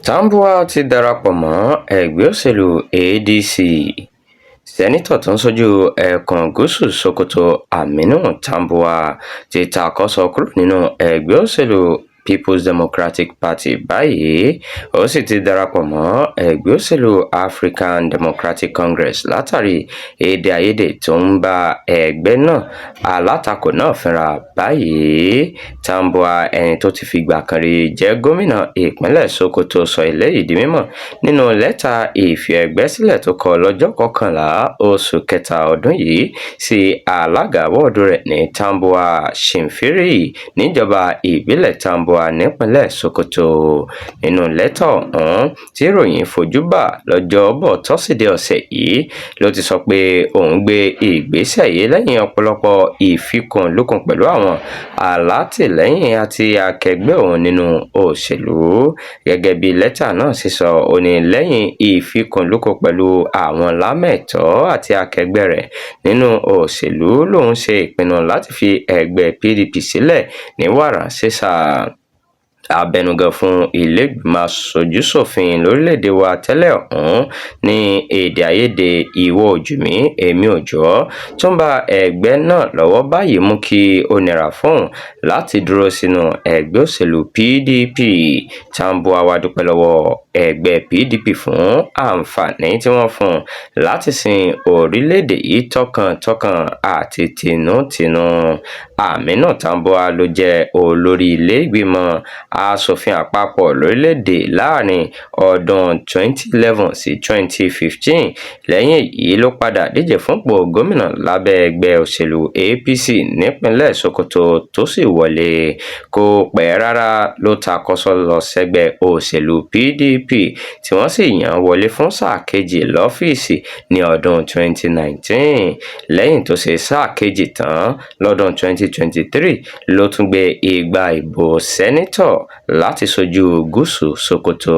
Tambuwal ti darapọ̀ mọ́ ẹgbẹ́ òṣèlú ADC. Sẹ́nitọ̀ tó ń ṣojú ẹkùn Gúúsù Sokoto Aminu Tambuwal ti takọ́sọ kúrò nínú ẹgbẹ́ òṣèlú People's Democratic Party báyìí, ó sì ti darapọ̀ mọ́ ẹgbẹ́ òṣèlú African Democratic Congress látàrí èdè-àìyedè tó ń bá ẹgbẹ́ náà alátakò náà fínra báyìí. Tambuwal, ẹni tó ti fìgbà kan rí jẹ́ gómìnà ìpínlẹ̀ Sokoto, sọ eléyìí di mímọ̀ nínú lẹ́tà ìfi-ẹgbẹ́-sílẹ̀ tó kọ lọ́jọ́ 11 oṣù kẹta ọdún yìí sí alága wọ́ọ̀dù rẹ̀ ní Tambuwal Shimfiri níjọba ìbílẹ̀ Tambuwal nípínlẹ̀ Sokoto. Nínú lẹ́tà ọ̀hún tí ìròyìn fojú bà lọ́jọ́bọ̀ tọ́sídẹ̀ẹ́ ọ̀sẹ̀ yìí ló ti sọ pé òun gbé ìgbésẹ̀ yìí lẹ́yìn ọ̀pọ̀lọpọ̀ ìfikùnlukùn pẹ̀lú àwọn alátìlẹ́yìn àti akẹgbẹ́ òun nínú òṣèlú. Gẹ́gẹ́ bí lẹ́tà náà ṣe sọ, ó ní lẹ́yìn ìfikùnlukùn pẹ̀lú àwọn lámẹ̀tọ́ àti akẹgbẹ́ rẹ̀ nínú òṣèlú lòun ṣe ìpinnu láti fi ẹgbẹ́ PDP sílẹ̀ ní wàràǹṣeṣà. Abẹnugan fún ilé-ìgbìmọ̀ aṣojú-ṣòfin lórílẹ̀‐èdè wa tẹ́lẹ̀ ọ̀hún ní èdè-àìyedè ìwọ òjùmí èmi òjò tó ń bá ẹgbẹ́ náà lọ́wọ́ báyìí mú kí ó nira fún òun láti dúró sínú ẹgbẹ́ òṣèlú PDP. Tambuwal wá dúpẹ́ lọ́wọ́ ẹgbẹ́ PDP fún àǹfààní tí wọ́n fún un láti sin orílẹ̀‐èdè yìí tọkàntọkàn àti tinútinú. Aminu Tambuwal ló jẹ́ olórí ilé-ìgbìmọ̀ aṣòfin àpapọ̀ lórílẹ̀‐èdè láàrin ọdún 2011 sí 2015. Lẹ́yìn èyí ló padà díje fúnpò gómìnà lábẹ́ ẹgbẹ́ òṣèlú APC nípínlẹ̀ Sokoto tó sì wọlé. Kò pẹ́ rárá ló takọ́sọ lọ sẹ́gbẹ́ òṣèlú PDP tí wọ́n sì yàn wọlé fún sáà kejì lọ́fíìsì ní ọdún 2019. Lẹ́yìn tó ṣe sáà kejì tán lọ́dún 2023 ló tún gbé igbá ìbò sẹ́nitọ̀ láti ṣojú Gúúsù Sokoto.